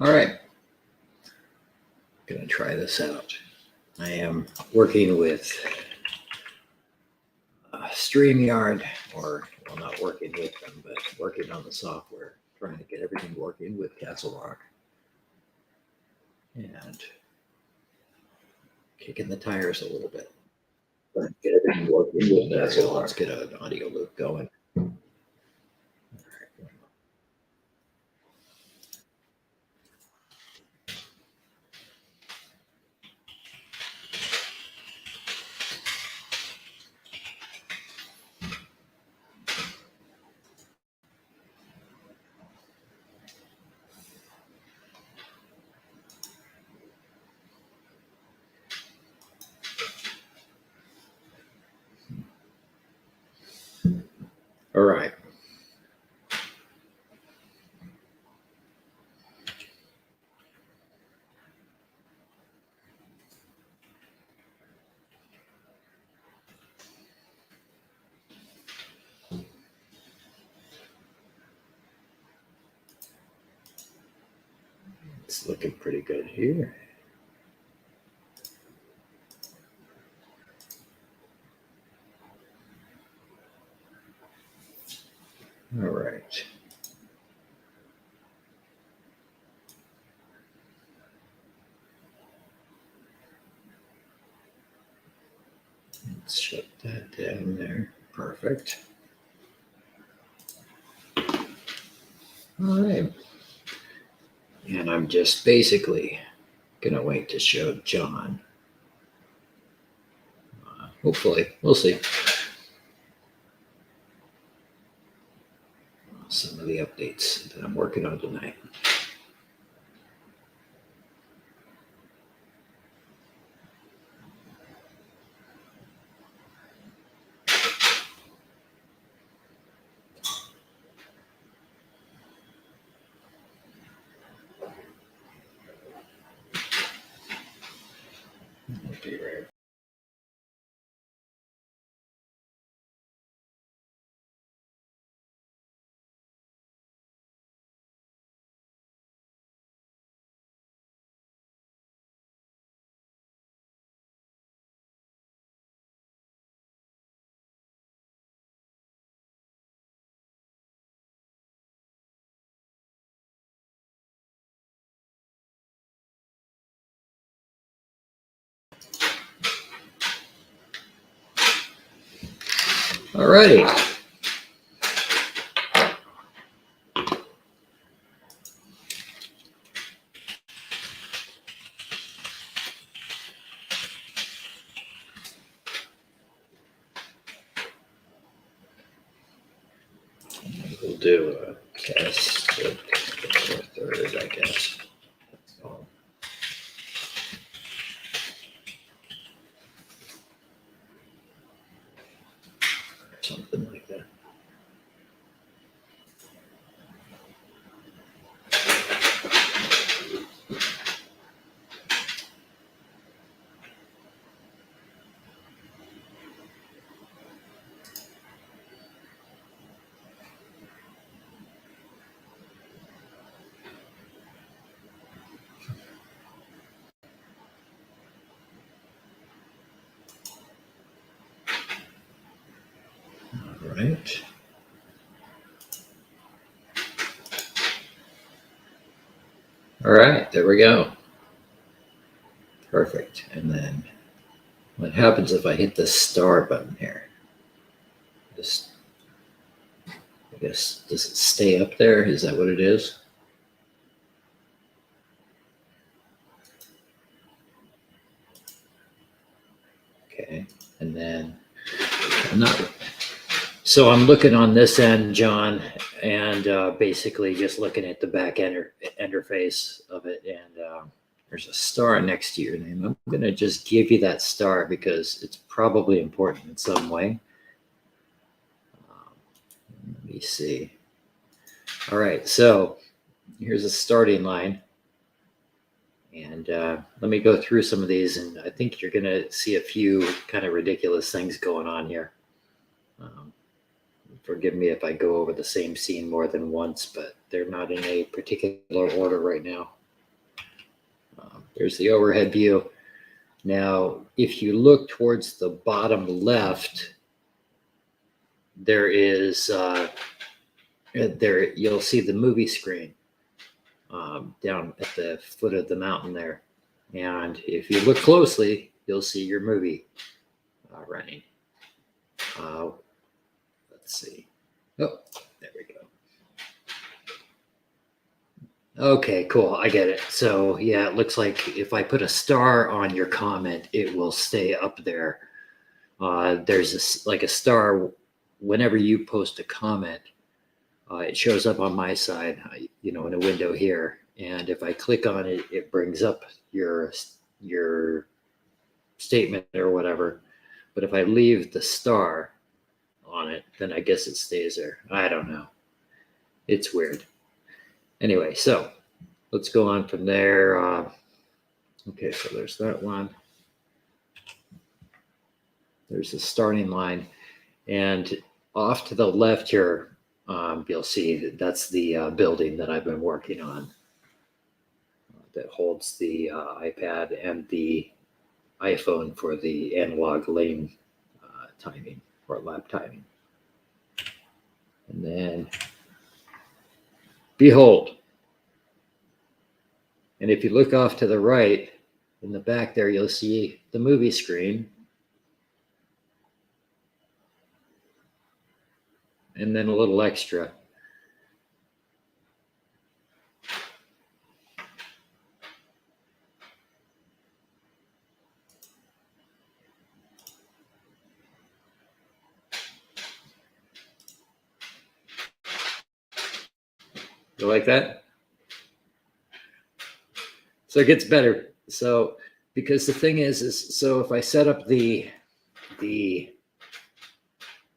All right, gonna try this out. I am working with Streamyard, or well, not working with them, but working on the software, trying to get everything working with Castle Rock, and kicking the tires a little bit. But get everything working with Castle Rock. Let's get an audio loop going. All right. It's looking pretty good here. All right. Let's shut that down there. Perfect. All right. And I'm just basically gonna wait to show John. Hopefully, we'll see. Some of the updates that I'm working on tonight. I'll be right. All righty. We'll do a test of the third, I guess. So, something like that. All right. All right, there we go. Perfect. And then what happens if I hit the star button here? Just, I guess, does it stay up there? Is that what it is? Okay, and then so I'm looking on this end, John, and basically just looking at the back interface of it, and there's a star next to your name. I'm going to just give you that star because it's probably important in some way. Let me see. All right, so here's a starting line. And let me go through some of these, and I think you're going to see a few kind of ridiculous things going on here. Forgive me if I go over the same scene more than once, but they're not in a particular order right now. There's the overhead view. Now, if you look towards the bottom left, there is there you'll see the movie screen down at the foot of the mountain there. And if you look closely, you'll see your movie running. Let's see. Oh, there we go. Okay, cool. I get it. So yeah, it looks like if I put a star on your comment, it will stay up there. There's like a star whenever you post a comment. It shows up on my side, in a window here. And if I click on it, it brings up your statement or whatever. But if I leave the star on it, then I guess it stays there. I don't know. It's weird. Anyway, so let's go on from there. Okay, so there's that one. There's the starting line. And off to the left here, you'll see that's the building that I've been working on that holds the iPad and the iPhone for the analog lane timing or lap timing. And then behold. And if you look off to the right, in the back there, you'll see the movie screen. And then a little extra. You like that? So it gets better. So because the thing is so if I set up the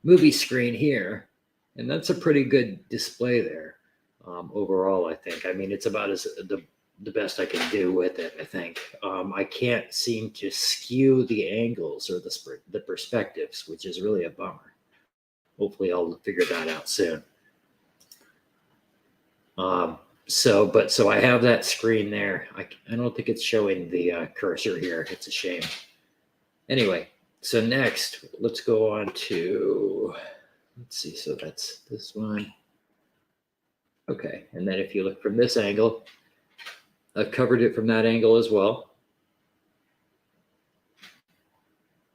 movie screen here, and that's a pretty good display there overall, I think. I mean, it's about as the best I can do with it, I think. I can't seem to skew the angles or the perspectives, which is really a bummer. Hopefully I'll figure that out soon. So I have that screen there. I don't think it's showing the cursor here. It's a shame. Anyway, so next, let's go on to, let's see. So that's this one. Okay, and then if you look from this angle, I've covered it from that angle as well.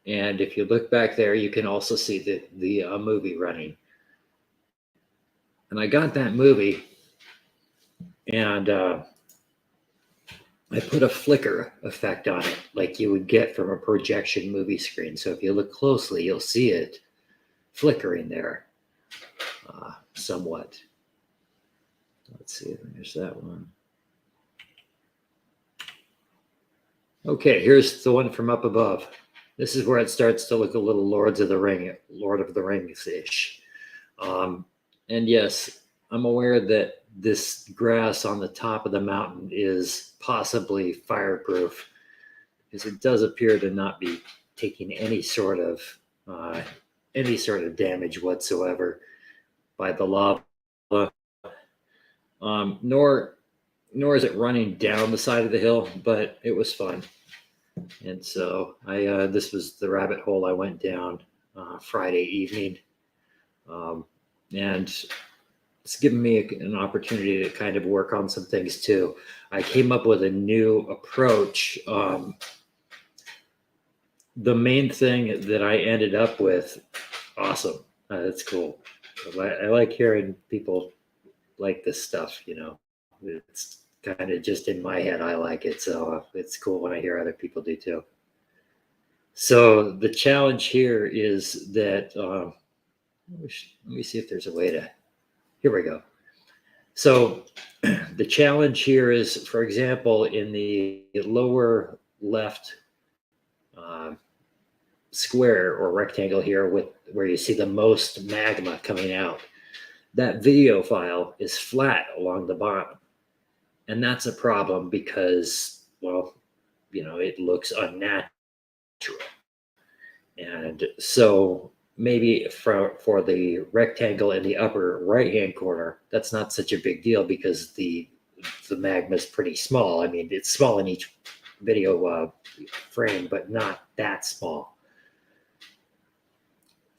And if you look back there, you can also see the movie running. And I got that movie, and I put a flicker effect on it, like you would get from a projection movie screen. So if you look closely, you'll see it flickering there somewhat. Let's see, there's that one. Okay, here's the one from up above. This is where it starts to look a little Lord of the Rings-ish. And yes, I'm aware that this grass on the top of the mountain is possibly fireproof, because it does appear to not be taking any sort of damage whatsoever by the lava. Nor is it running down the side of the hill, but it was fun. And so this was the rabbit hole I went down Friday evening. And it's given me an opportunity to kind of work on some things too. I came up with a new approach. The main thing that I ended up with, awesome. That's cool. I like hearing people like this stuff, It's kind of just in my head. I like it. So it's cool when I hear other people do too. So the challenge here is that, let me see if there's a way to, here we go. So the challenge here is, for example, in the lower left square or rectangle here where you see the most magma coming out, that video file is flat along the bottom. And that's a problem because, well, it looks unnatural. And so maybe for the rectangle in the upper right-hand corner, that's not such a big deal because the magma is pretty small. I mean, it's small in each video frame, but not that small.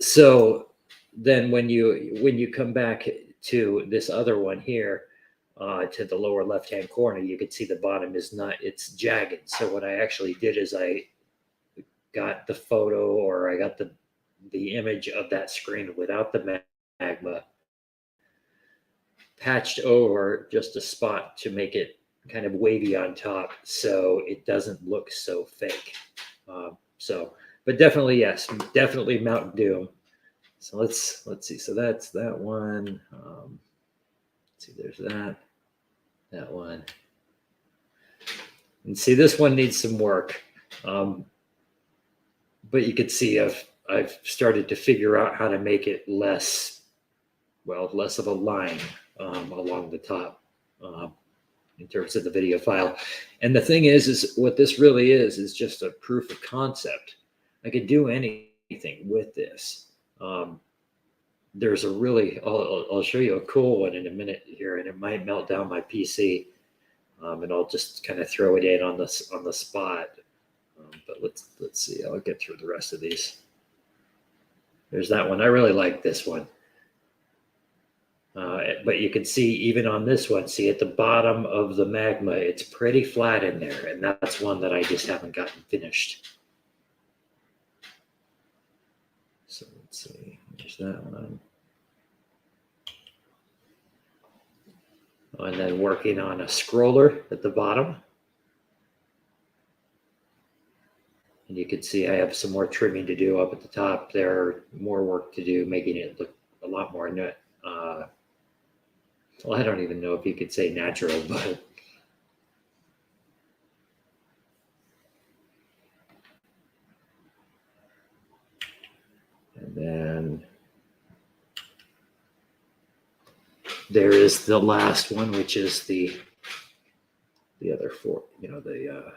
So then when you come back to this other one here, to the lower left hand corner, you can see the bottom is not, it's jagged. So what I actually did is I got the photo, or I got the image of that screen without the magma, patched over just a spot to make it kind of wavy on top, so it doesn't look so fake. But definitely, yes, definitely Mountain Dew. So let's see. So that's that one. Let's see, there's that one, and see, this one needs some work. But you can see I've started to figure out how to make it less of a line along the top, in terms of the video file. And the thing is what this really is just a proof of concept. I could do anything with this. There's a really, I'll show you a cool one in a minute here, and it might melt down my PC, and I'll just kind of throw it in on the spot. But let's see. I'll get through the rest of these. There's that one. I really like this one. But you can see even on this one, see at the bottom of the magma, it's pretty flat in there. And that's one that I just haven't gotten finished. So let's see, there's that one. And then working on a scroller at the bottom. And you can see I have some more trimming to do up at the top there, more work to do, making it look a lot more well, I don't even know if you could say natural, but and then there is the last one, which is the other four, the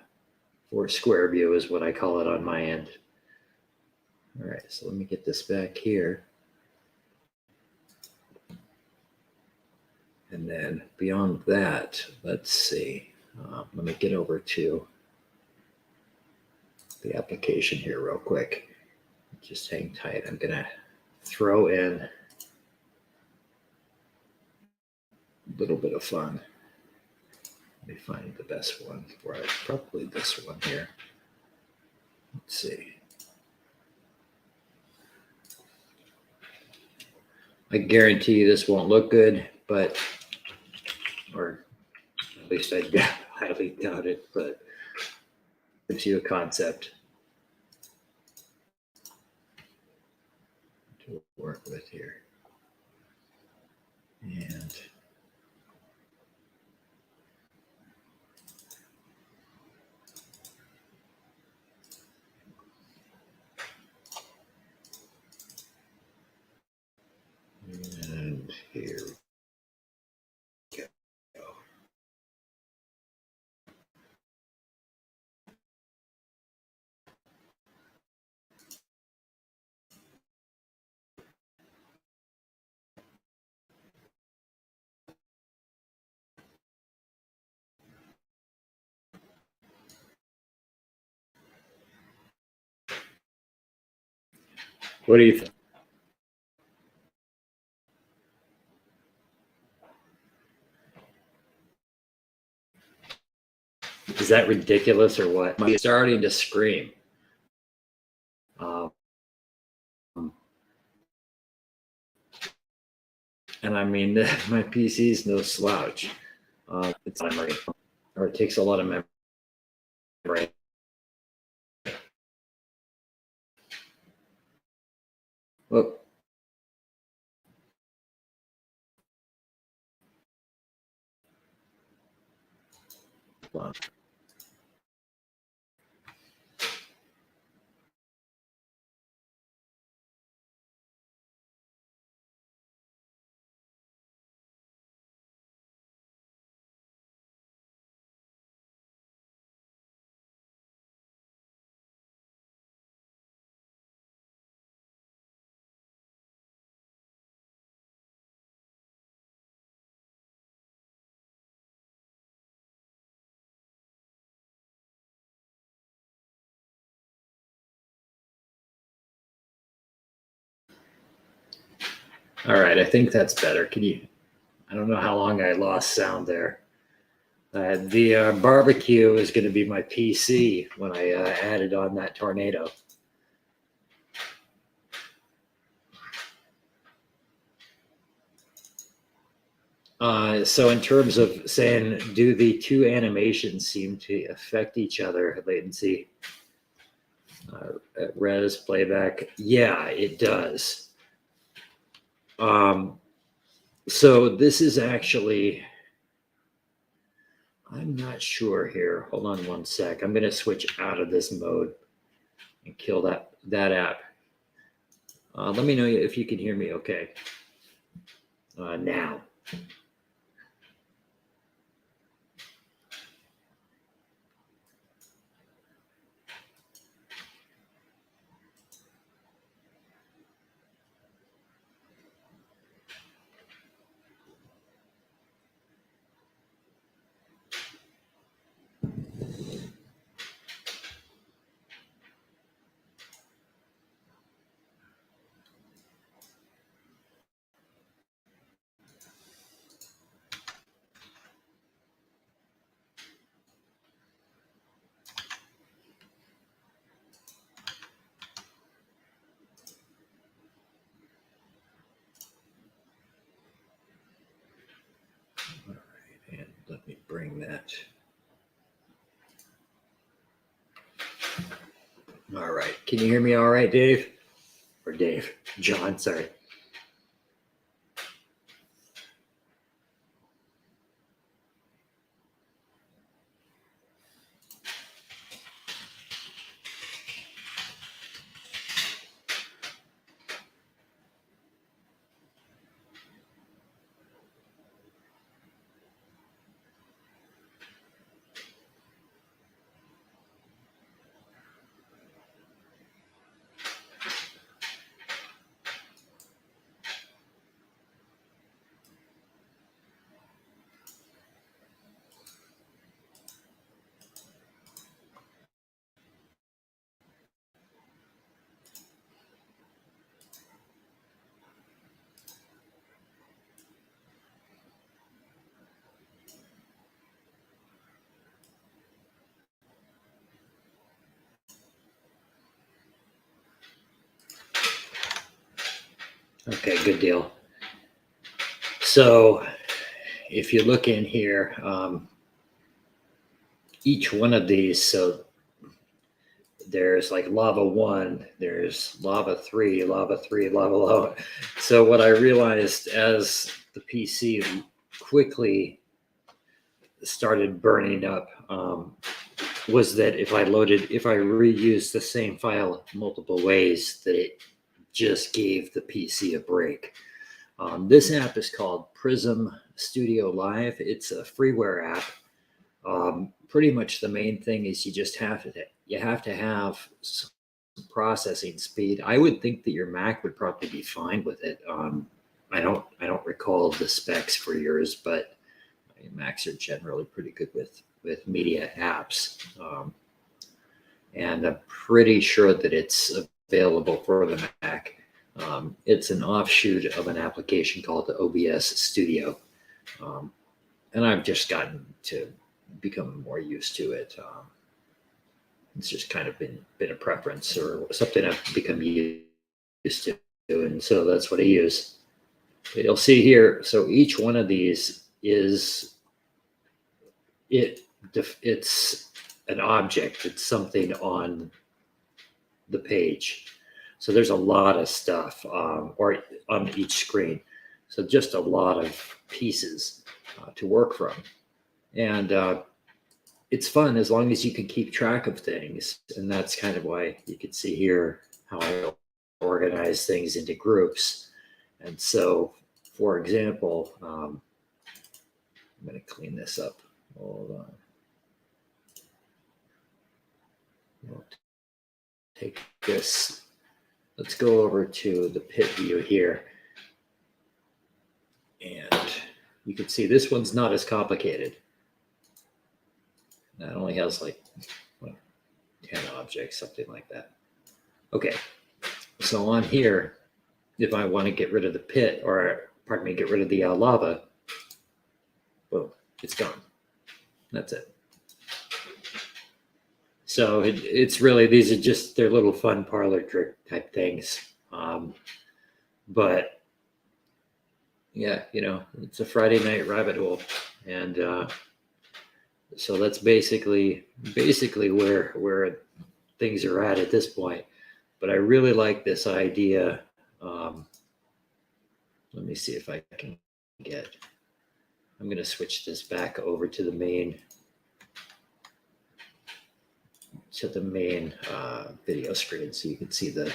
four square view is what I call it on my end. All right, so let me get this back here. And then beyond that, let's see. Let me get over to the application here real quick. Just hang tight. I'm going to throw in a little bit of fun. Let me find the best one for it. Probably this one here. Let's see. I guarantee you this won't look good, but, or at least I highly doubt it, but it gives you a concept to work with here. And here we go. What do you think? Is that ridiculous or what? I'm starting to scream. And I mean, my PC is no slouch. It's memory, or it takes a lot of memory. Well, All right, I think that's better. I don't know how long I lost sound there. The barbecue is going to be my PC when I added on that tornado. So in terms of saying, do the two animations seem to affect each other, latency, res, playback? Yeah, it does. So this is actually, I'm not sure here. Hold on one sec. I'm going to switch out of this mode and kill that app. Let me know if you can hear me okay. Now. All right, and let me bring that. All right. Can you hear me all right, Dave? Or Dave? John, sorry. Okay, good deal. So if you look in here, each one of these, so there's like lava 1, there's lava 3, lava 3, lava. So what I realized as the PC quickly started burning up was that if I reused the same file multiple ways, that it just gave the PC a break. This app is called Prism Studio Live. It's a freeware app. Pretty much the main thing is you have to have some processing speed. I would think that your Mac would probably be fine with it. I don't recall the specs for yours, but Macs are generally pretty good with media apps. And I'm pretty sure that it's available for the Mac. It's an offshoot of an application called the OBS Studio. And I've just gotten to become more used to it. It's just kind of been a preference or something I've become used to. And so that's what I use. But you'll see here, so each one of these it's an object. It's something on the page. So there's a lot of stuff or on each screen. So just a lot of pieces to work from. And it's fun as long as you can keep track of things. And that's kind of why you can see here how I organize things into groups. And so, for example, I'm going to clean this up. Hold on. We'll take this. Let's go over to the pit view here. And you can see this one's not as complicated. That only has like 10 objects, something like that. Okay, so on here, if I want to get rid of the pit, or pardon me, get rid of the lava, boom, it's gone. That's it. So it's really, these are just their little fun parlor trick type things. But yeah, it's a Friday night rabbit hole. And so that's basically where things are at this point. But I really like this idea. Let me see if I can I'm going to switch this back over to the main video screen so you can see the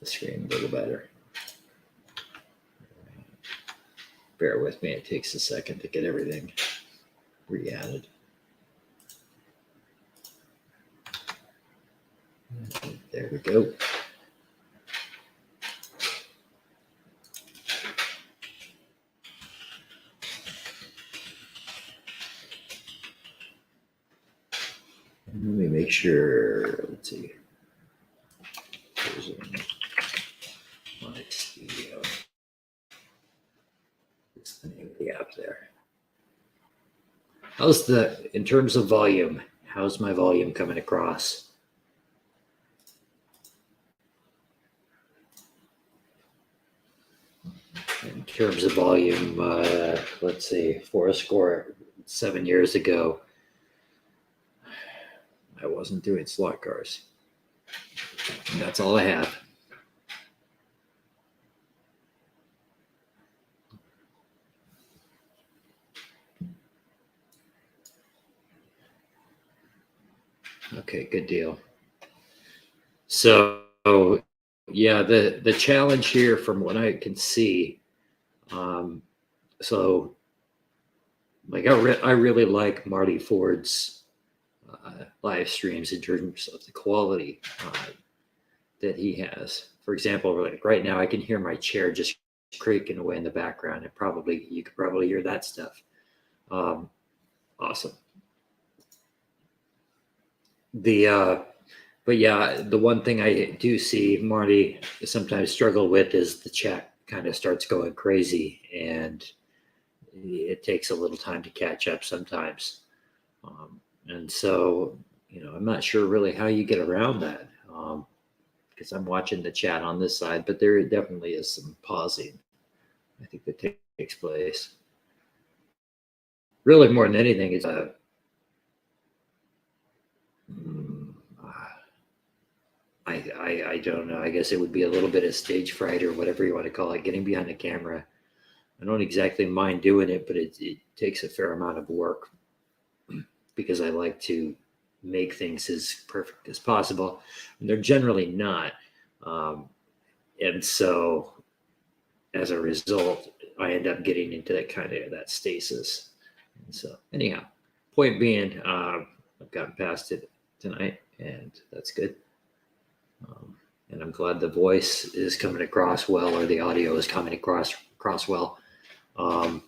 screen a little better. Bear with me, it takes a second to get everything re-added. There we go. Let me make sure, let's see. There's my studio. It's the name of the app there. In terms of volume, how's my volume coming across? In terms of volume, let's see, 7 years ago, I wasn't doing slot cars. And that's all I have. Okay, good deal. So, yeah, the challenge here from what I can see, so like I really like Marty Ford's live streams in terms of the quality that he has. For example, like right now, I can hear my chair just creaking away in the background, and you could probably hear that stuff. Awesome. But yeah, the one thing I do see Marty sometimes struggle with is the chat kind of starts going crazy, and it takes a little time to catch up sometimes. And so, I'm not sure really how you get around that, because I'm watching the chat on this side, but there definitely is some pausing, I think, that takes place. Really, more than anything, is I don't know. I guess it would be a little bit of stage fright or whatever you want to call it, getting behind the camera. I don't exactly mind doing it, but it takes a fair amount of work because I like to make things as perfect as possible. And they're generally not. And so as a result, I end up getting into that stasis. And so anyhow, point being, I've gotten past it tonight, and that's good. And I'm glad the voice is coming across well, or the audio is coming across well. I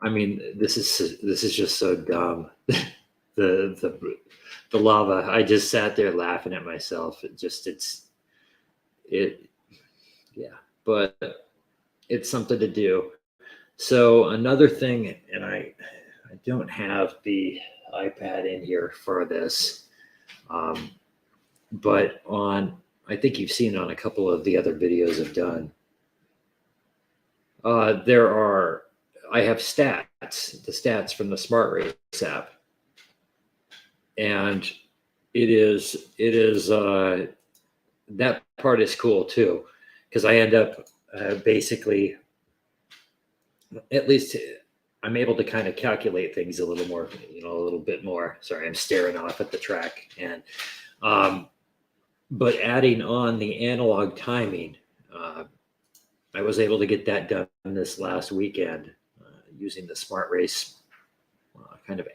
mean, this is just so dumb. the lava. I just sat there laughing at myself. Yeah, but it's something to do. So another thing, and I don't have the iPad in here for this, but I think you've seen on a couple of the other videos I've done, I have the stats from the Smart Race app, and it is that part is cool too, because I end up basically, at least I'm able to kind of calculate things a little more, a little bit more. Sorry, I'm staring off at the track, and but adding on the analog timing, I was able to get that done this last weekend using the Smart Race kind of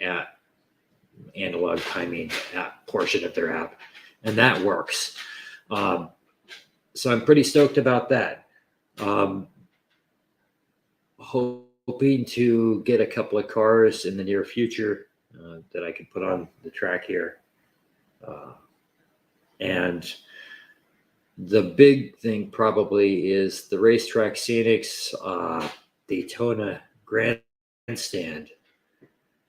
analog timing app portion of their app, and that works. So I'm pretty stoked about that. Hoping to get a couple of cars in the near future that I can put on the track here, and The big thing probably is the Racetrack Scenics Daytona Grandstand,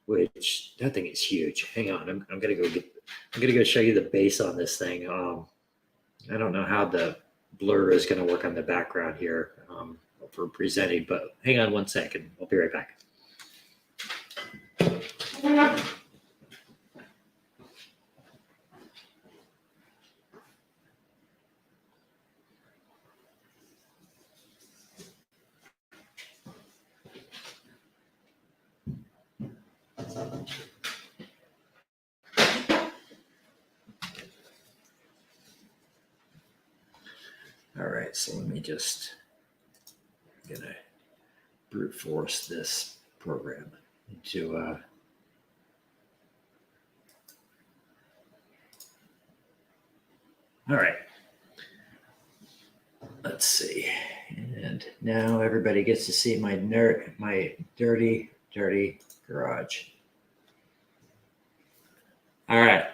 which that thing is huge. Hang on, I'm gonna go show you the base on this thing. I don't know how the blur is gonna work on the background here for presenting, but hang on one second. I'll be right back. All right, so let me just, I'm gonna brute force this program into all right. Let's see. And now everybody gets to see my dirty garage. All right.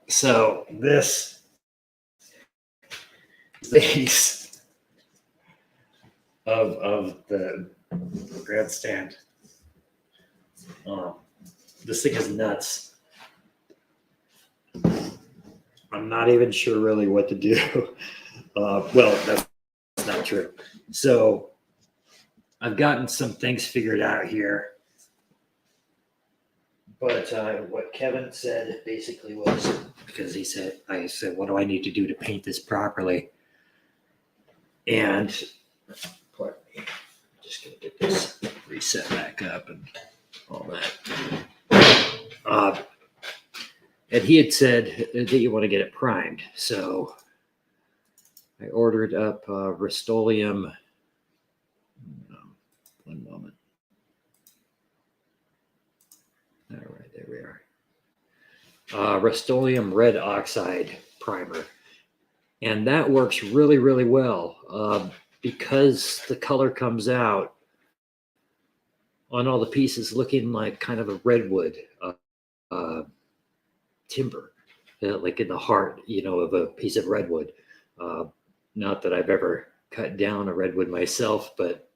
So this base of the grandstand. This thing is nuts. I'm not even sure really what to do. Well, that's not true. So I've gotten some things figured out here. But what Kevin said basically was, because I said, what do I need to do to paint this properly? And pardon me, I'm just going to get this reset back up and all that. And he had said that you want to get it primed. So I ordered up Rust-Oleum. One moment. All right, there we are. Rust-Oleum red oxide primer. And that works really, really well because the color comes out on all the pieces looking like kind of a redwood timber, like in the heart, of a piece of redwood. Not that I've ever cut down a redwood myself, but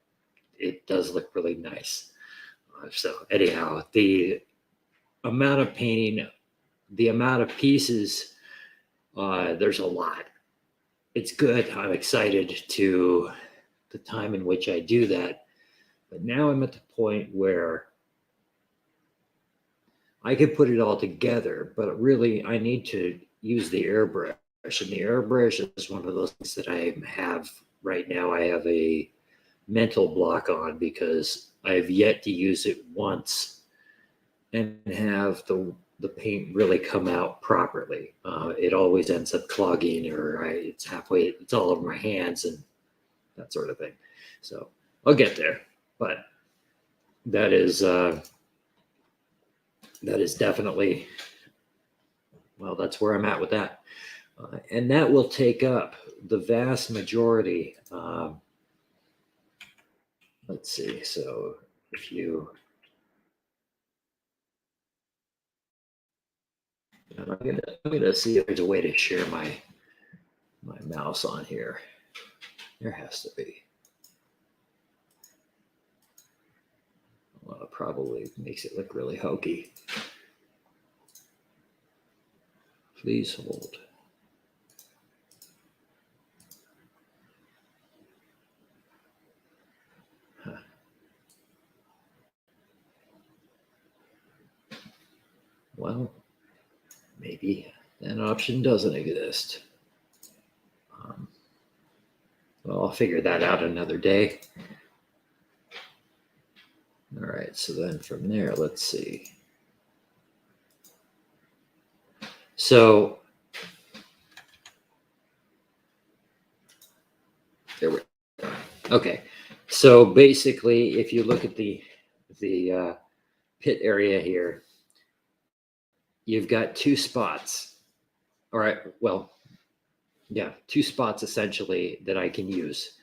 it does look really nice. So anyhow, the amount of painting, the amount of pieces, there's a lot. It's good. I'm excited to the time in which I do that. But now I'm at the point where I could put it all together, but really I need to use the airbrush. And the airbrush is one of those things that I have right now. I have a mental block on because I've yet to use it once and have the paint really come out properly. It always ends up clogging, or it's halfway, it's all over my hands and that sort of thing. So I'll get there, but that is definitely, well, that's where I'm at with that. And that will take up the vast majority. Let's see. So if you, I'm gonna see if there's a way to share my mouse on here. There has to be. Well, it probably makes it look really hokey. Please hold. Huh. Well, maybe that option doesn't exist. Well, I'll figure that out another day. All right, so then from there, let's see. So there we go. Okay, so basically, if you look at the pit area here, you've got two spots. All right, well, yeah, two spots essentially that I can use.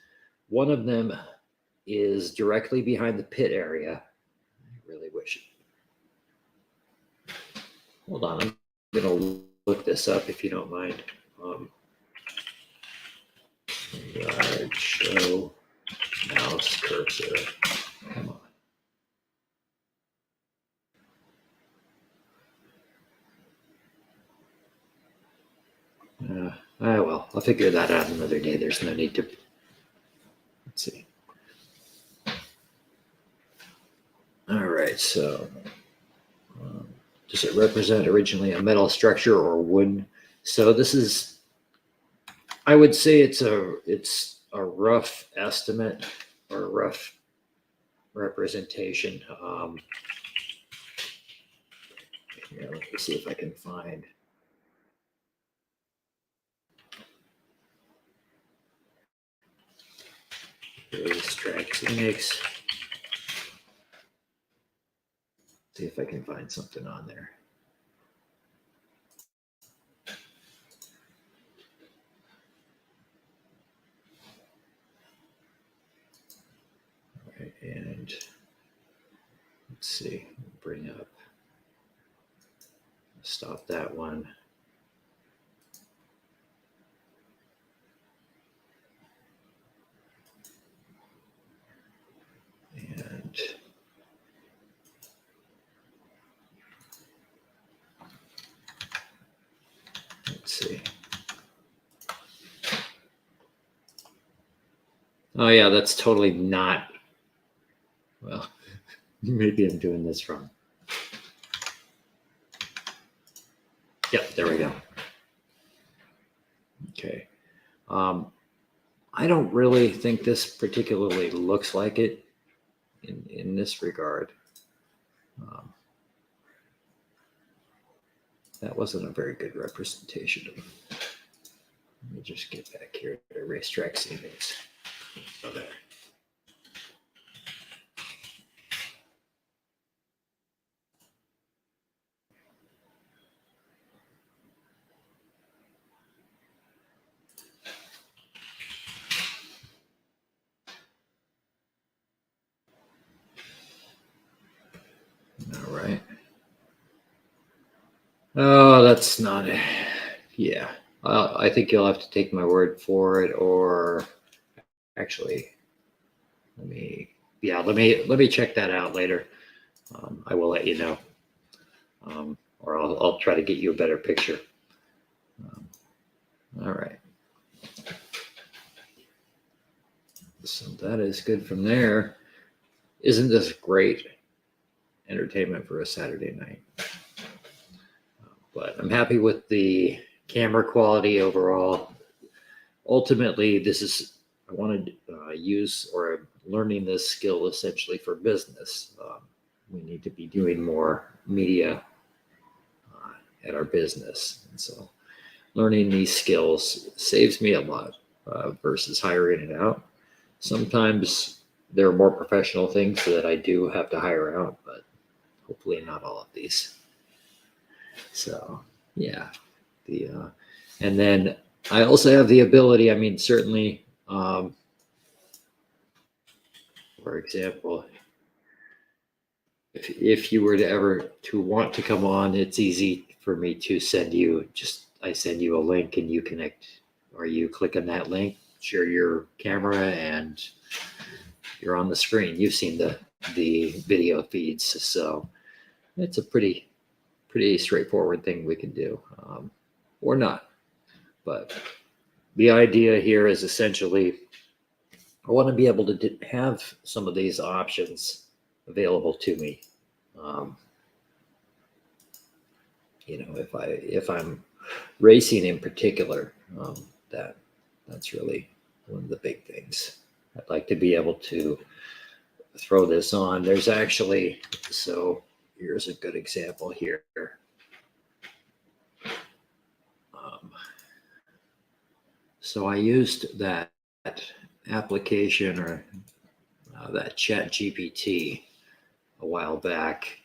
One of them is directly behind the pit area. I really wish it. Hold on, I'm gonna look this up if you don't mind. Streamyard, show mouse cursor. Come on. Well, I'll figure that out another day. There's no need to. Let's see. All right, so does it represent originally a metal structure or wood? So this is, I would say it's a rough estimate or a rough representation. Here, let me see if I can find. Extract Phoenix. See if I can find something on there. All right, and let's see, bring up, stop that one. And let's see. Oh yeah, that's totally not, well, maybe I'm doing this wrong. Yep, there we go. Okay. I don't really think this particularly looks like it in this regard. That wasn't a very good representation of. Let me just get back here to racetrack savings. Oh, there. All right. Oh, that's not it. Yeah. I think you'll have to take my word for it, or actually, let me check that out later. I will let you know, or I'll try to get you a better picture. All right. So that is good from there. Isn't this great entertainment for a Saturday night? But I'm happy with the camera quality overall. Ultimately, I wanted to use or learning this skill essentially for business. We need to be doing more media at our business. And so learning these skills saves me a lot versus hiring it out. Sometimes there are more professional things that I do have to hire out, but hopefully not all of these. So yeah, and then I also have the ability, I mean, certainly, for example, if you were to ever to want to come on, it's easy for me to send you, I send you a link and you connect, or you click on that link, share your camera, and you're on the screen. You've seen the video feeds, so it's a pretty straightforward thing we can do, or not. But the idea here is essentially, I want to be able to have some of these options available to me. If I'm racing in particular, that's really one of the big things. I'd like to be able to throw this on. There's actually, so here's a good example here. So I used that application or that Chat GPT a while back,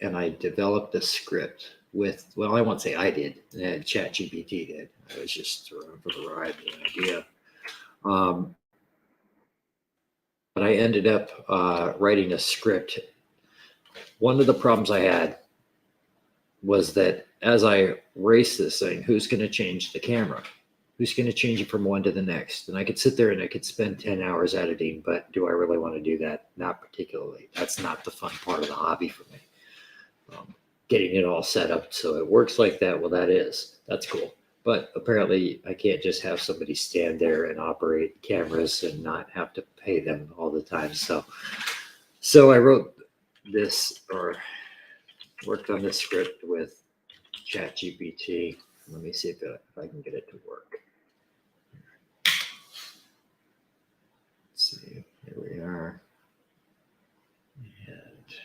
and I developed a script with, well, I won't say I did, Chat GPT did. I was just thrown for the ride with an idea. But I ended up writing a script. One of the problems I had was that as I race this thing, who's going to change the camera? Who's going to change it from one to the next? And I could sit there and I could spend 10 hours editing, but do I really want to do that? Not particularly. That's not the fun part of the hobby for me. Getting it all set up so it works like that, well, that's cool. But apparently I can't just have somebody stand there and operate cameras and not have to pay them all the time. So I wrote this, or worked on this script with ChatGPT. Let me see if I can get it to work. Let's see, here we are. And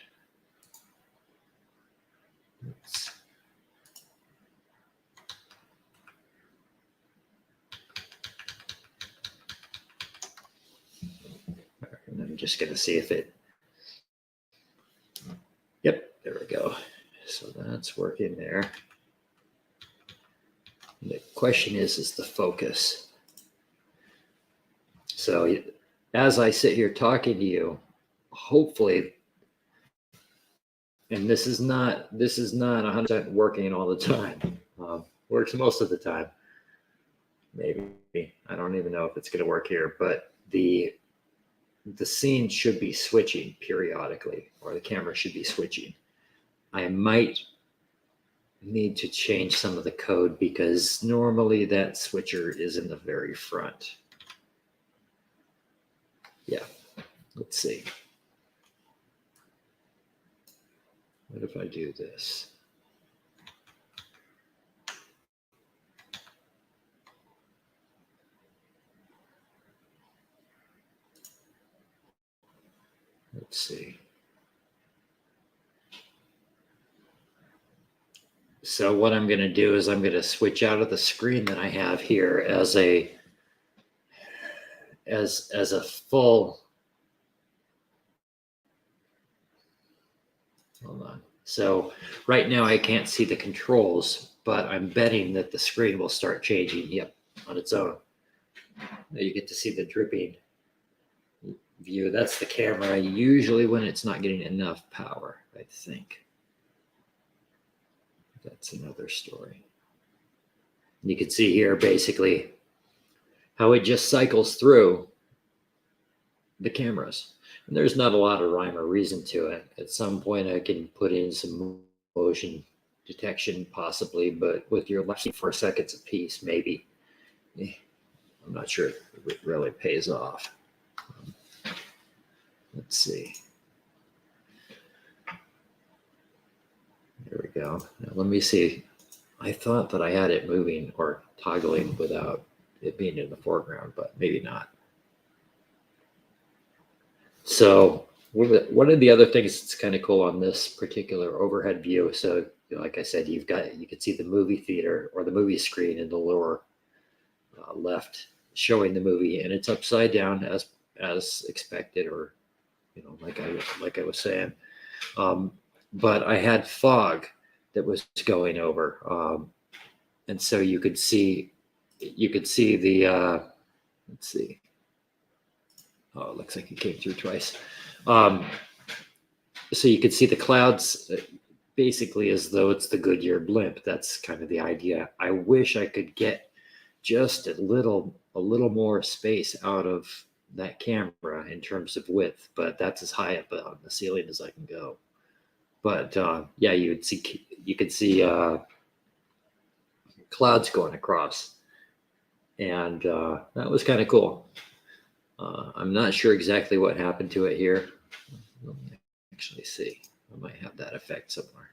let's, and I'm just going to see if it, yep, there we go. So that's working there. And the question is the focus. So as I sit here talking to you, hopefully, and this is not 100% working all the time. Works most of the time. Maybe, I don't even know if it's going to work here, but the scene should be switching periodically, or the camera should be switching. I might need to change some of the code because normally that switcher is in the very front. Yeah, let's see. What if I do this? Let's see. So what I'm going to do is I'm going to switch out of the screen that I have here as a full. Hold on. So right now I can't see the controls, but I'm betting that the screen will start changing. Yep, on its own. Now you get to see the dripping view. That's the camera. Usually when it's not getting enough power, I think. That's another story. You can see here basically how it just cycles through the cameras. And there's not a lot of rhyme or reason to it. At some point I can put in some motion detection possibly, but with your left 4 seconds a piece, maybe. I'm not sure if it really pays off. Let's see. There we go. Now let me see. I thought that I had it moving or toggling without it being in the foreground, but maybe not. So one of the other things that's kind of cool on this particular overhead view. So like I said, you can see the movie theater or the movie screen in the lower left showing the movie, and it's upside down as expected, or like I was saying. But I had fog that was going over, and so you could see the let's see. Oh, it looks like it came through twice. So you could see the clouds basically as though it's the Goodyear blimp. That's kind of the idea. I wish I could get just a little more space out of that camera in terms of width, but that's as high up on the ceiling as I can go. But yeah, you could see clouds going across, and that was kind of cool. I'm not sure exactly what happened to it here. Let me actually see. I might have that effect somewhere.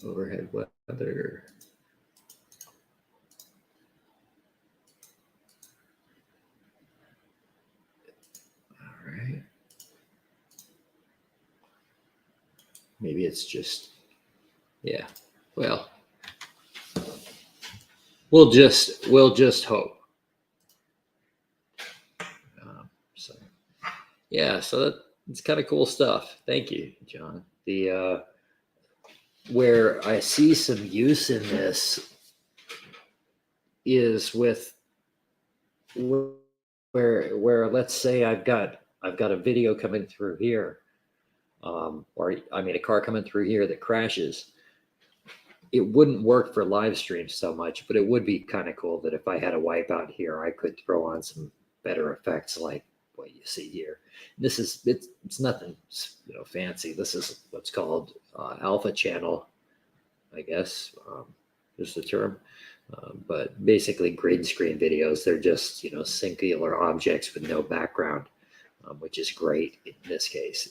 Overhead weather. All right. Maybe it's just, yeah. Well, we'll just hope. So yeah, so it's kind of cool stuff. Thank you, John. The where I see some use in this is with where let's say I've got a video coming through here, or I mean a car coming through here that crashes. it wouldn't work for live streams so much, but it would be kind of cool that if I had a wipeout here, I could throw on some better effects like what you see here. This is it's nothing fancy. This is what's called alpha channel, I guess is the term. But basically green screen videos, they're just singular objects with no background, which is great in this case.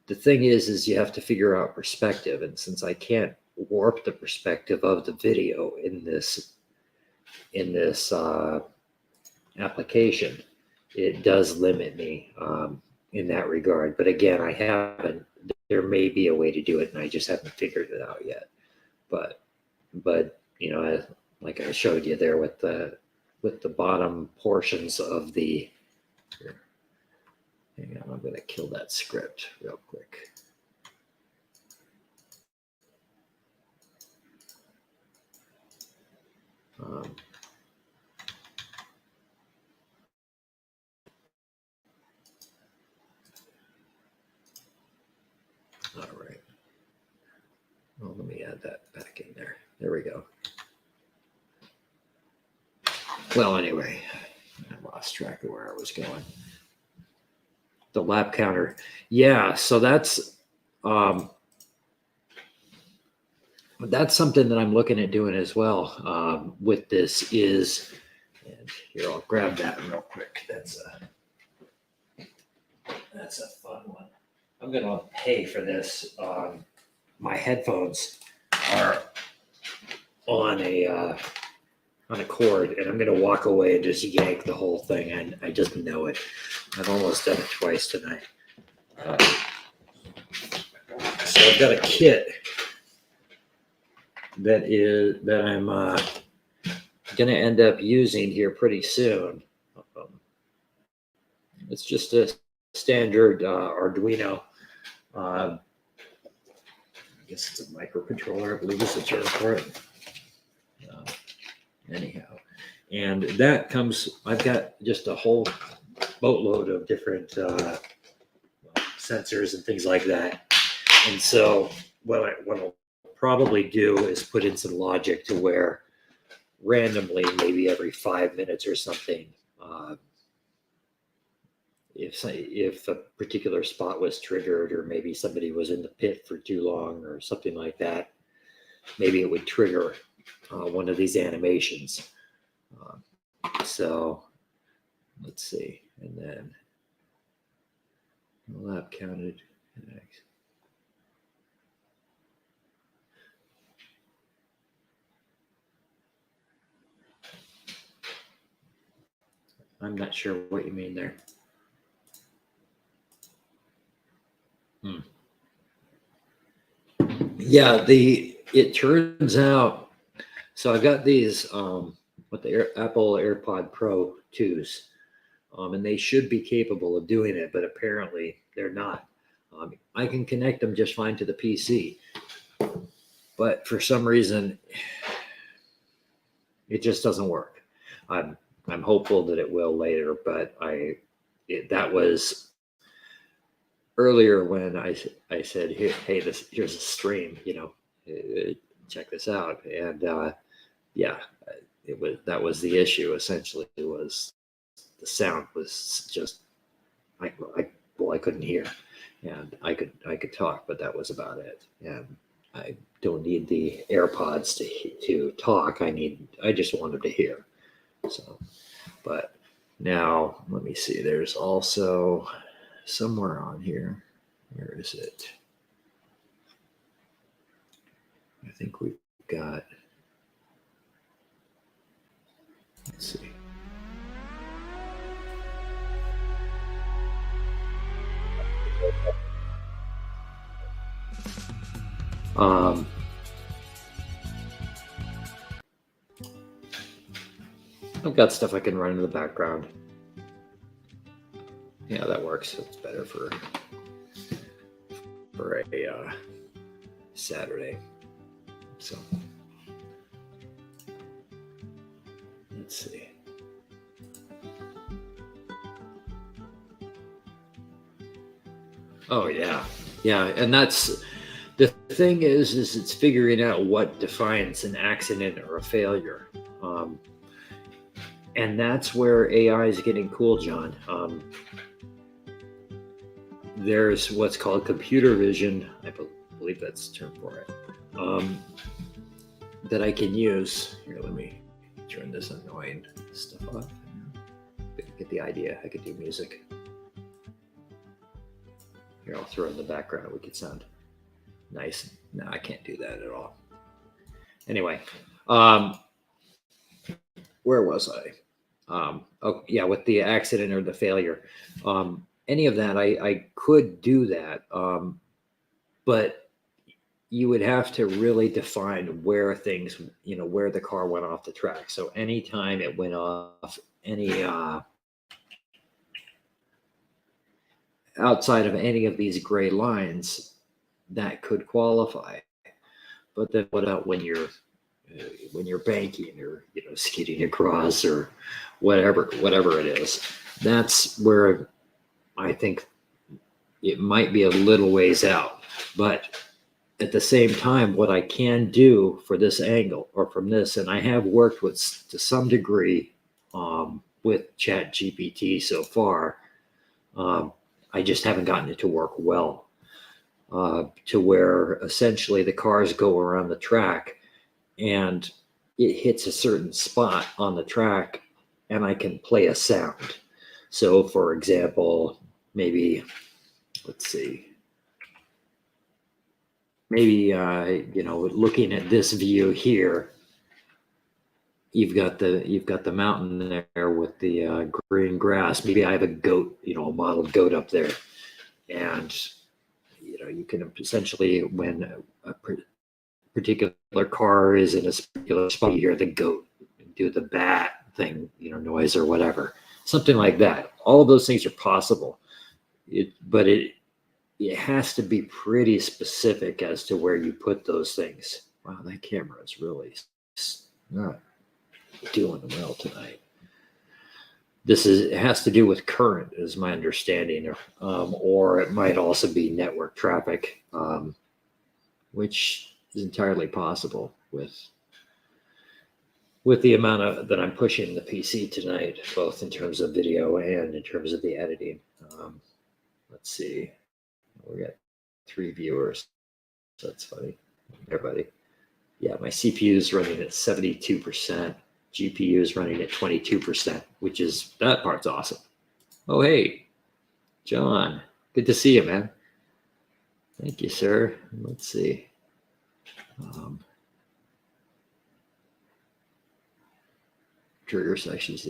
The thing is you have to figure out perspective, and since I can't warp the perspective of the video in this application, it does limit me in that regard. But again, I haven't. There may be a way to do it, and I just haven't figured it out yet. But like I showed you there with the bottom portions of the. Here, hang on, I'm going to kill that script real quick. All right. Well, let me add that back in there. There we go. Well, anyway, I lost track of where I was going. The lap counter. Yeah, so that's something that I'm looking at doing as well with this is, and here, I'll grab that real quick. That's a fun one. I'm going to pay for this. My headphones are on a cord, and I'm going to walk away and just yank the whole thing. And I just know it. I've almost done it twice tonight. So I've got a kit that I'm going to end up using here pretty soon. It's just a standard Arduino. I guess it's a microcontroller, I believe is the term for it. Anyhow, and that comes, I've got just a whole boatload of different sensors and things like that. And so what I'll probably do is put in some logic to where randomly, maybe every 5 minutes or something, if a particular spot was triggered, or maybe somebody was in the pit for too long or something like that, maybe it would trigger one of these animations. So let's see, and then lap counted. I'm not sure what you mean there. Yeah, it turns out, so I've got these with the Apple AirPod Pro 2s, and they should be capable of doing it, but apparently they're not. I can connect them just fine to the PC, but for some reason, it just doesn't work. I'm hopeful that it will later, but that was earlier when I said, hey, here's a stream, check this out, and that was the issue. Essentially, it was the sound was just I couldn't hear, and I could talk, but that was about it. And I don't need the AirPods to talk. I just wanted to hear. So, but now let me see. There's also somewhere on here. Where is it? I think we've got. Let's see. I've got stuff I can run in the background. Yeah, that works. It's better for a Saturday. So let's see. Oh yeah, and that's The thing is it's figuring out what defines an accident or a failure. And that's where AI is getting cool, John. There's what's called computer vision. I believe that's the term for it. That I can use. Here, let me turn this annoying stuff off. Get the idea. I could do music. Here, I'll throw in the background. We could sound nice. No, I can't do that at all. Anyway, where was I? Oh yeah, with the accident or the failure. Any of that, I could do that, but you would have to really define where things, where the car went off the track. So anytime it went off any outside of any of these gray lines, that could qualify. But then what about when you're banking or skidding across or whatever it is? That's where I think it might be a little ways out. But at the same time, what I can do for this angle or from this, and I have worked with to some degree with ChatGPT so far, I just haven't gotten it to work well, to where essentially the cars go around the track and it hits a certain spot on the track and I can play a sound. So for example, maybe, let's see, maybe, looking at this view here, you've got the mountain there with the green grass. Maybe I have a goat, a mottled goat up there. And, you can essentially, when a particular car is in a particular spot, you hear the goat do the bat thing, noise or whatever, something like that. All of those things are possible. But it has to be pretty specific as to where you put those things. Wow, that camera is really not doing well tonight. It has to do with current, is my understanding, or it might also be network traffic, which is entirely possible with the amount that I'm pushing the PC tonight, both in terms of video and in terms of the editing. Let's see, we got 3 viewers. So that's funny. Everybody, yeah, my CPU is running at 72%. GPU is running at 22%, that part's awesome. Oh, hey, John, good to see you, man. Thank you, sir. Let's see. Trigger sections.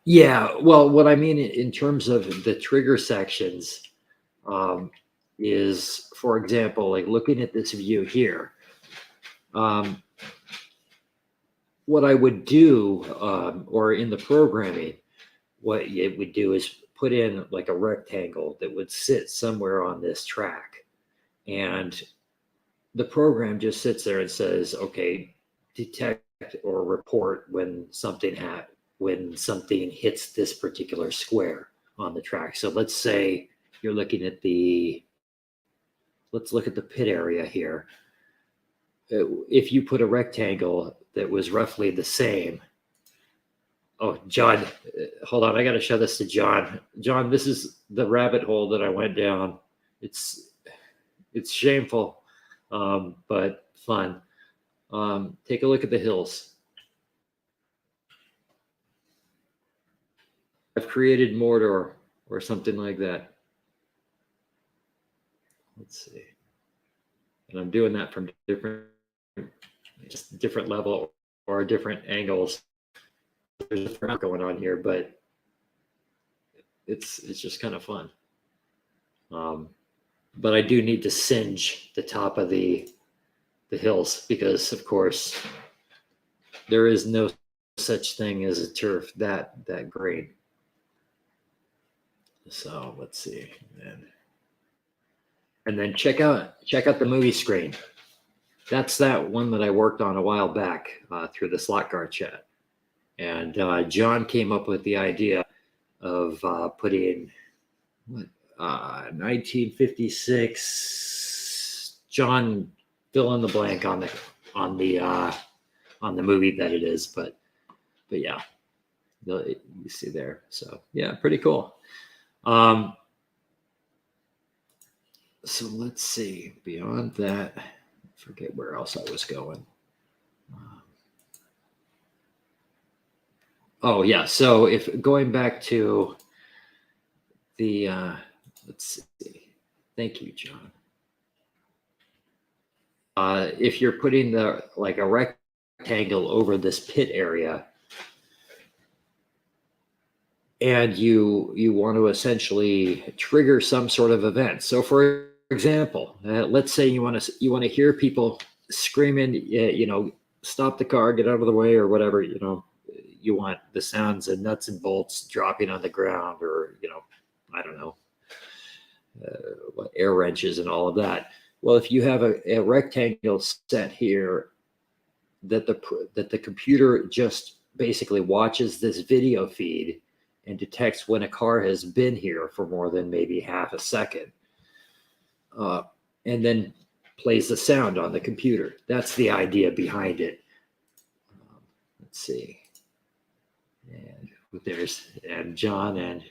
Yeah, well, what I mean in terms of the trigger sections is, for example, like looking at this view here. What I would do, or in the programming, what it would do is put in like a rectangle that would sit somewhere on this track. And the program just sits there and says, okay, detect or report when something hits this particular square on the track. So let's say you're looking at let's look at the pit area here. If you put a rectangle that was roughly the same. Oh, John, hold on. I got to show this to John. John, this is the rabbit hole that I went down. It's shameful, but fun. Take a look at the hills. I've created Mordor or something like that. Let's see. And I'm doing that from different level or different angles. There's a different going on here, but it's just kind of fun. But I do need to singe the top of the hills because, of course, there is no such thing as a turf that green. So let's see, and then check out the movie screen. That's that one that I worked on a while back through the slot car chat. And John came up with the idea of putting 1956 John, fill in the blank on the movie that it is, but yeah, you see there. So yeah, pretty cool. So let's see. Beyond that, I forget where else I was going. Oh yeah. So if going back to the let's see. Thank you, John. If you're putting a rectangle over this pit area, and you want to essentially trigger some sort of event. So, for example, let's say you want to hear people screaming, stop the car, get out of the way, or whatever. You want the sounds of nuts and bolts dropping on the ground, or I don't know, air wrenches and all of that. Well, if you have a rectangle set here that the computer just basically watches this video feed and detects when a car has been here for more than maybe half a second, and then plays the sound on the computer. That's the idea behind it. Let's see. And there's John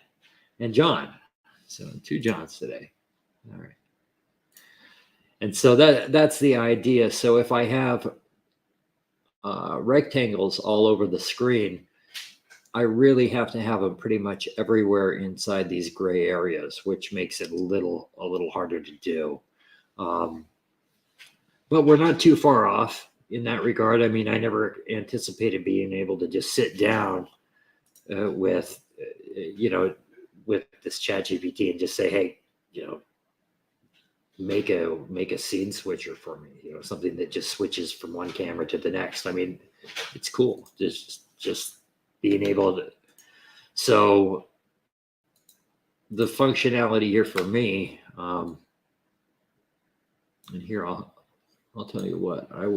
and John. So 2 Johns today. All right. And so that's the idea. So if I have rectangles all over the screen, I really have to have them pretty much everywhere inside these gray areas, which makes it a little harder to do. But we're not too far off in that regard. I mean, I never anticipated being able to just sit down with this ChatGPT and just say, hey, make a scene switcher for me, something that just switches from one camera to the next. I mean, it's cool. Just being able to. So the functionality here for me, and here I'll tell you what, I'm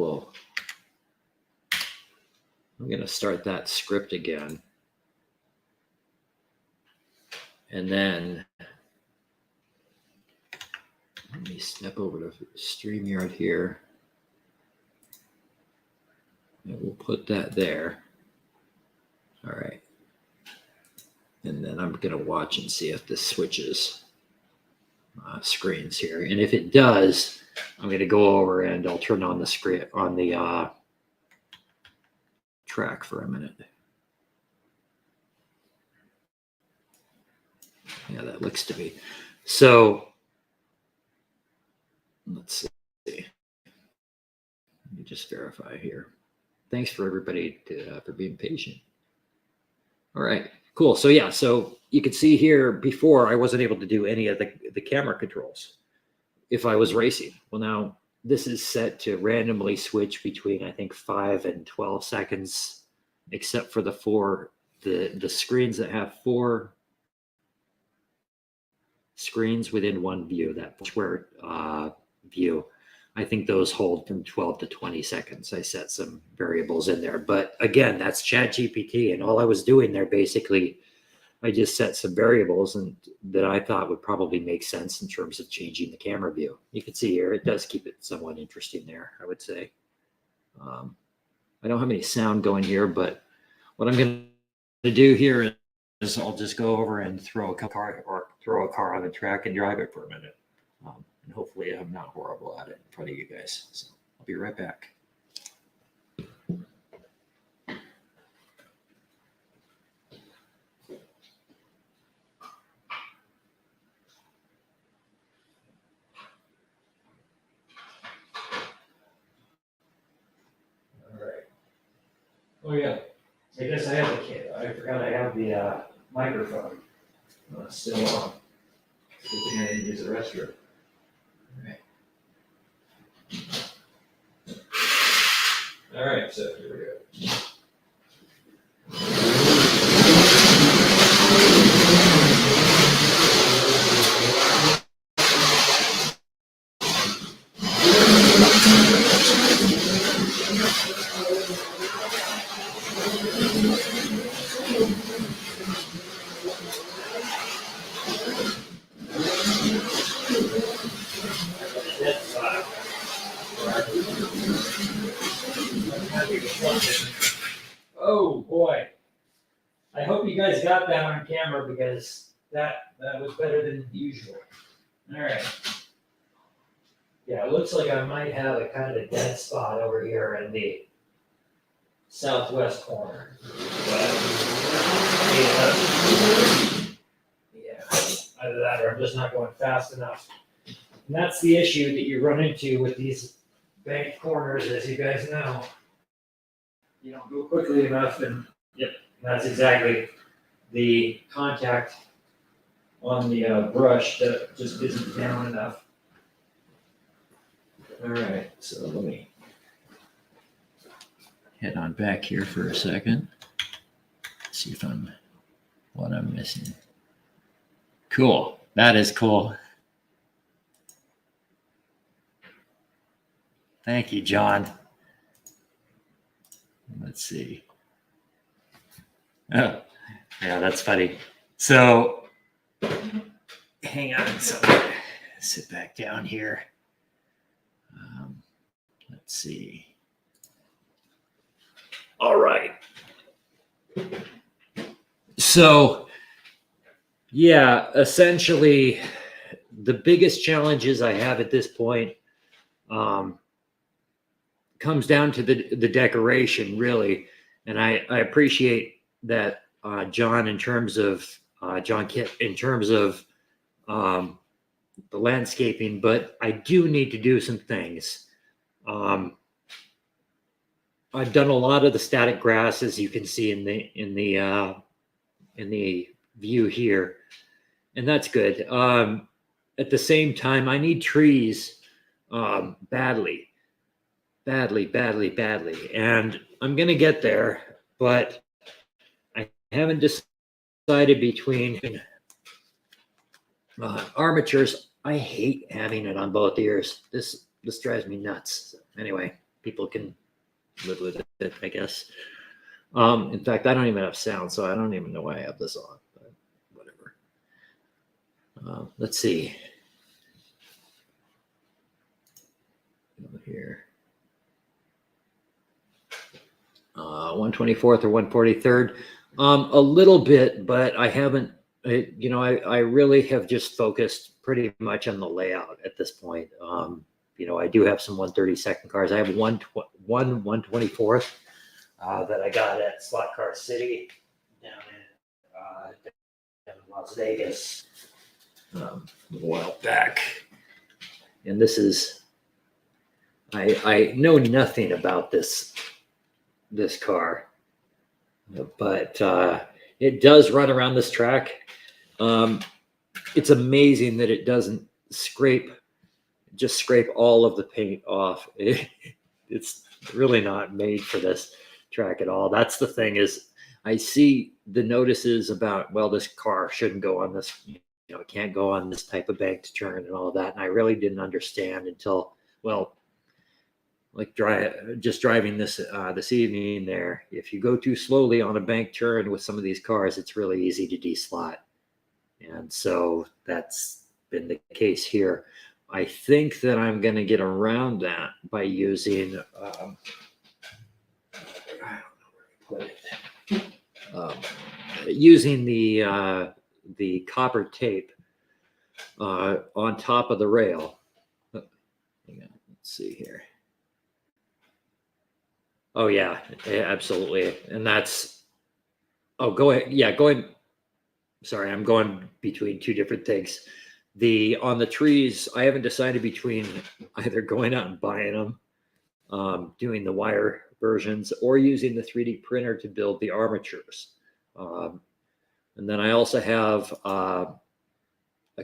going to start that script again. And then let me step over to Streamyard here. And we'll put that there. All right. And then I'm going to watch and see if this switches screens here. And if it does, I'm going to go over and I'll turn on the screen on the track for a minute. Yeah, that looks to be. So let's see. Let me just verify here. Thanks for everybody for being patient. All right, cool. So yeah, so you can see here before I wasn't able to do any of the camera controls if I was racing. Well, now this is set to randomly switch between, I think, 5 and 12 seconds, except for the screens that have 4 screens within one view, that square view. I think those hold from 12 to 20 seconds. I set some variables in there, but again, that's ChatGPT, and all I was doing there, basically, I just set some variables and that I thought would probably make sense in terms of changing the camera view. You can see here, it does keep it somewhat interesting there, I would say. I don't have any sound going here, but what I'm going to do here is I'll just go over and throw a car on the track and drive it for a minute. And hopefully I'm not horrible at it in front of you guys. So I'll be right back. All right. Oh yeah. I guess I forgot I have the microphone still on. Good thing I didn't use the restroom. All right, so here we go. guys got that on camera because that was better than usual. All right. Yeah, it looks like I might have a kind of dead spot over here in the southwest corner. But yeah, either that or I'm just not going fast enough. And that's the issue that you run into with these banked corners, as you guys know. You don't go quickly enough, and yep, that's exactly the contact on the brush that just isn't down enough. All right, so let me head on back here for a second. See if what I'm missing. Cool, that is cool. Thank you, John. Let's see. Oh, yeah, that's funny. So, hang on. So, sit back down here. Let's see. All right. So, yeah, essentially, the biggest challenges I have at this point comes down to the decoration, really. And I appreciate that John, in terms of John Kit, in terms of the landscaping, but I do need to do some things. I've done a lot of the static grass, as you can see in the view here, and that's good. At the same time, I need trees badly. And I'm going to get there, but I haven't decided between armatures. I hate having it on both ears. This drives me nuts. Anyway, people can live with it, I guess. In fact, I don't even have sound, so I don't even know why I have this on, but whatever. Let's see. Over here. 124th or 143rd. A little bit, but I haven't, I really have just focused pretty much on the layout at this point. I do have some 132nd cars. I have one 124th that I got at Slot Car City down in Las Vegas a little while back. And this is, I know nothing about this car, but it does run around this track. It's amazing that it doesn't scrape all of the paint off. It's really not made for this track at all. That's the thing, is I see the notices about, well, this car shouldn't go on this, it can't go on this type of banked turn and all that. And I really didn't understand until, well, like driving this evening there. If you go too slowly on a bank turn with some of these cars, it's really easy to deslot. And so that's been the case here. I think that I'm going to get around that by using, I don't know where to put it. Using the copper tape on top of the rail. Hang on, let's see here. Oh yeah, absolutely. And that's, go ahead. Yeah, sorry, I'm going between two different things. On the trees, I haven't decided between either going out and buying them, doing the wire versions, or using the 3D printer to build the armatures. And then I also have a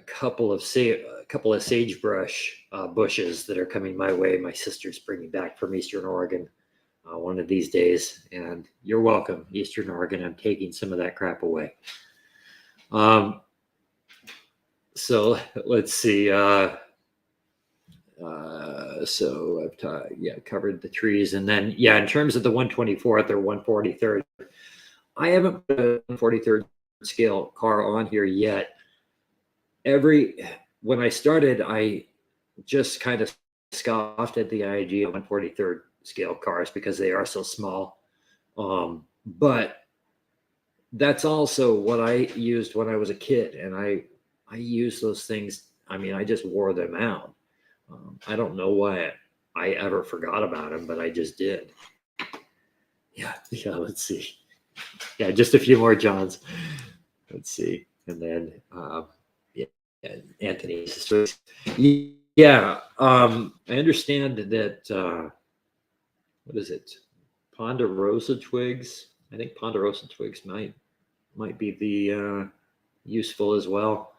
couple of sagebrush bushes that are coming my way. My sister's bringing back from Eastern Oregon one of these days, and you're welcome, Eastern Oregon. I'm taking some of that crap away. So let's see. So I've covered the trees, and then in terms of the 124th or 143rd, I haven't put a 143rd scale car on here yet. When I started, I just kind of scoffed at the idea of 143rd scale cars because they are so small. But that's also what I used when I was a kid, and I used those things. I mean, I just wore them out. I don't know why I ever forgot about them, but I just did. Yeah, yeah. Let's see. Yeah, just a few more Johns. Let's see, and then yeah, Anthony. Yeah, I understand that. What is it? Ponderosa twigs. I think ponderosa twigs might be the useful as well.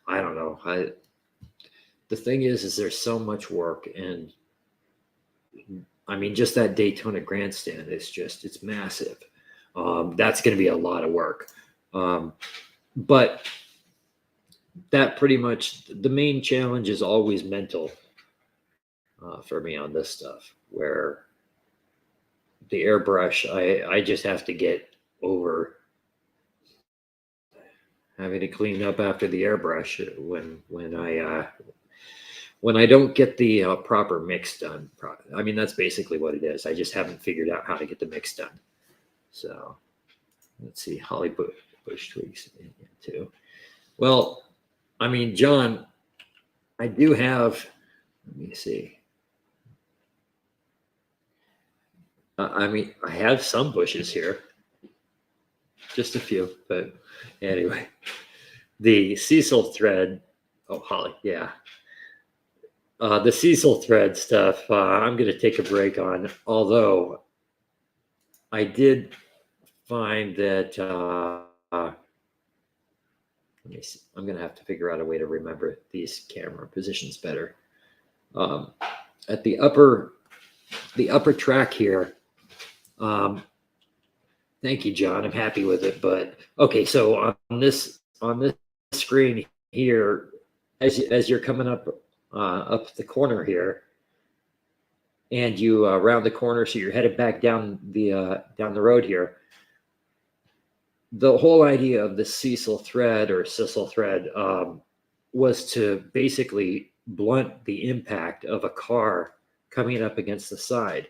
I don't know. The thing is there's so much work, and I mean, just that Daytona grandstand is it's massive. That's going to be a lot of work. But that pretty much the main challenge is always mental for me on this stuff, where the airbrush, I just have to get over having to clean up after the airbrush when I don't get the proper mix done. I mean, that's basically what it is. I just haven't figured out how to get the mix done. So let's see, Holly Bush twigs too. Well, I mean, John, I do have. Let me see. I mean, I have some bushes here, just a few, but anyway, the Cecil thread. Oh, Holly, yeah. The Cecil thread stuff, I'm going to take a break on, although I did find that let me see, I'm going to have to figure out a way to remember these camera positions better. At the upper track here, thank you, John. I'm happy with it. But okay, so on this screen here, as you're coming up the corner here, and you round the corner, so you're headed back down the road here. The whole idea of the Cecil thread was to basically blunt the impact of a car coming up against the side,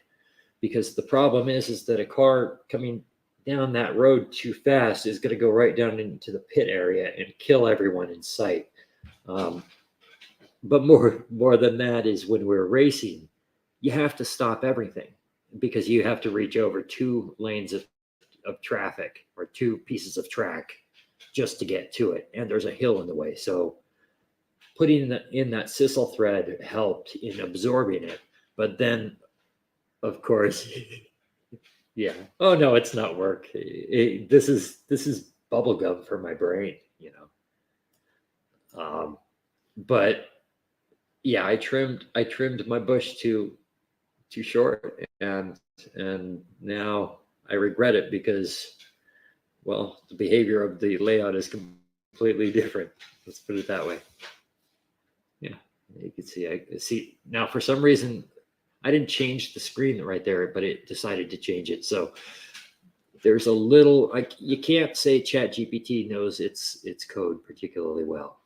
because the problem is that a car coming down that road too fast is going to go right down into the pit area and kill everyone in sight. But more than that is when we're racing, you have to stop everything because you have to reach over 2 lanes of traffic or 2 pieces of track just to get to it, and there's a hill in the way. So putting in that Cecil thread helped in absorbing it, but then of course yeah, oh no, it's not work. This is bubble gum for my brain, you know. But yeah, I trimmed my bush too short, and now I regret it because, well, the behavior of the layout is completely different. Let's put it that way. Yeah, you can see. I see now. For some reason, I didn't change the screen right there, but it decided to change it. So there's a little. You can't say ChatGPT knows its code particularly well,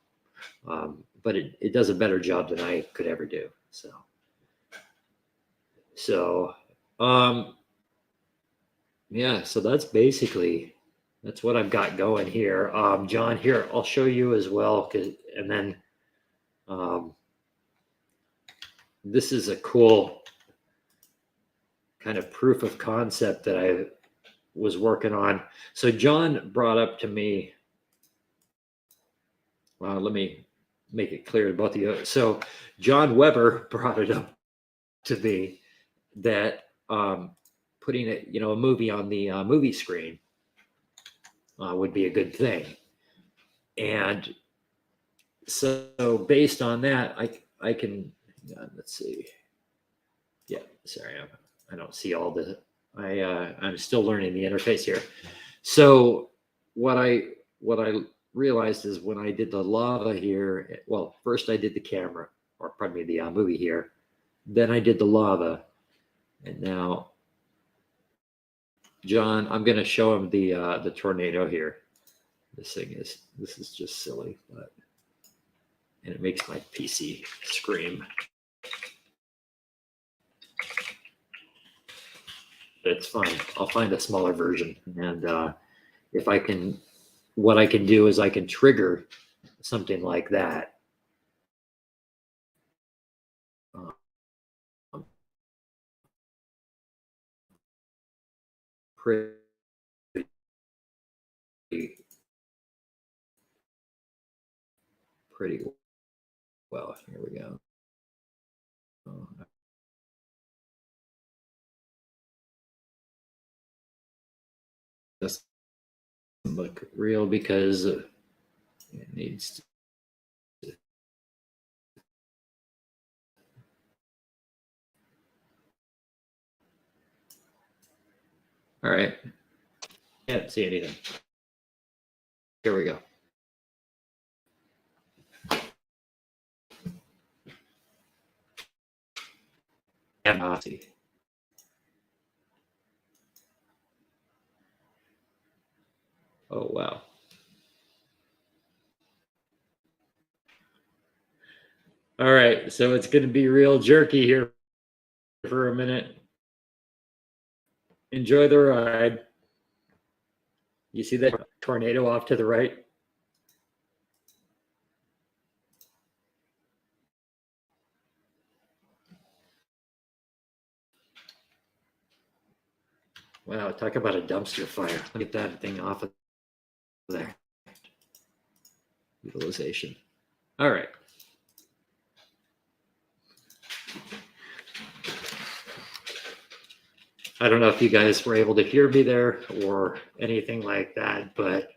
but it does a better job than I could ever do. So yeah. So that's basically. That's what I've got going here. John, here, I'll show you as well. And then this is a cool kind of proof of concept that I was working on. So John brought up to me, well, let me make it clear to both of you. So John Weber brought it up to me that putting a movie on the movie screen would be a good thing. And so based on that, I can, let's see. Yeah, sorry, I don't see all the, I'm still learning the interface here. So what I realized is when I did the lava here, well, first I did the camera, or pardon me, the movie here, then I did the lava, and now John, I'm going to show him the tornado here. This is just silly, and it makes my PC scream. It's fine. I'll find a smaller version, and if I can, what I can do is I can trigger something like that. Pretty well. Here we go. Doesn't look real because it needs to. All right. Can't see anything. Here we go. See. Oh, wow. All right. So it's going to be real jerky here for a minute. Enjoy the ride. You see that tornado off to the right? Wow, talk about a dumpster fire. Look at that thing off of there. Utilization. All right. I don't know if you guys were able to hear me there or anything like that, but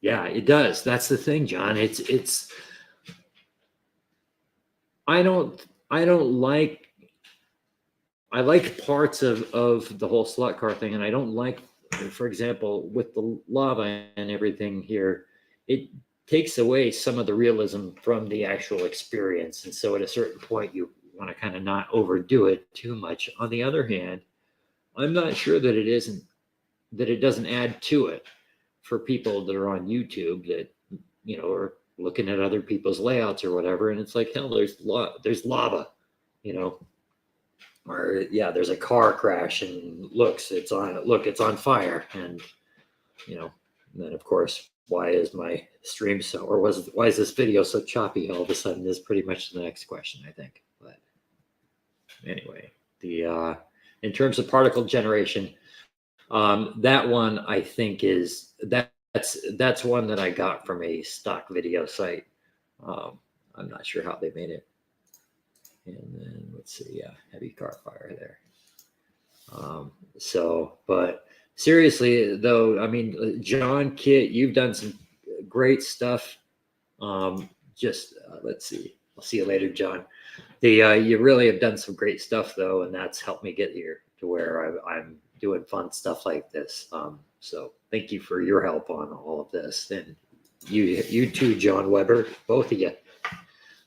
yeah, it does. That's the thing, John. It's I like parts of the whole slot car thing, and I don't like, for example, with the lava and everything here, it takes away some of the realism from the actual experience. And so at a certain point, you want to kind of not overdo it too much. On the other hand, I'm not sure that it doesn't add to it for people that are on YouTube that, are looking at other people's layouts or whatever. And it's like, hell, there's lava, or yeah, there's a car crash and it's on fire. And, and then of course, why is my stream why is this video so choppy all of a sudden is pretty much the next question, I think. But anyway, in terms of particle generation, that one I think that's one that I got from a stock video site. I'm not sure how they made it. And then let's see, yeah, heavy car fire there. But seriously though, I mean, John, Kit, you've done some great stuff. Let's see. I'll see you later, John. You really have done some great stuff though, and that's helped me get here to where I'm doing fun stuff like this. So thank you for your help on all of this, and you too, John Weber, both of you.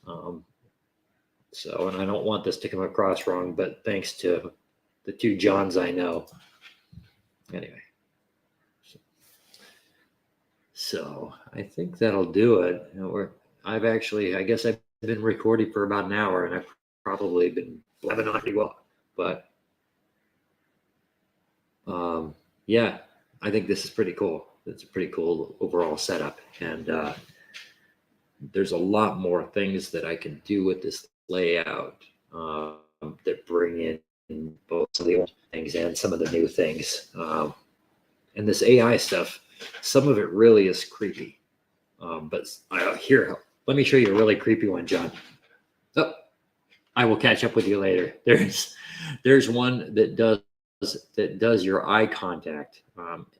And I don't want this to come across wrong, but thanks to the two Johns I know. Anyway, so I think that'll do it. I guess I've been recording for about an hour, and I've probably been blabbing on pretty well. But yeah, I think this is pretty cool. It's a pretty cool overall setup, and there's a lot more things that I can do with this layout that bring in both of the old things and some of the new things. And this AI stuff, some of it really is creepy. But here, let me show you a really creepy one, John. Oh, I will catch up with you later. There's one that does your eye contact.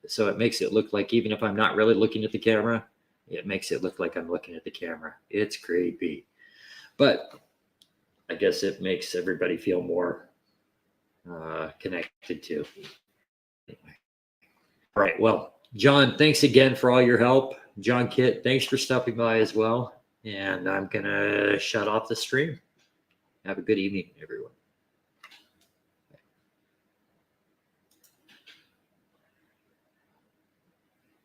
So it makes it look like, even if I'm not really looking at the camera, it makes it look like I'm looking at the camera. It's creepy, but I guess it makes everybody feel more connected to. Anyway. All right. Well, John, thanks again for all your help. John, Kit, thanks for stopping by as well. And I'm going to shut off the stream. Have a good evening, everyone.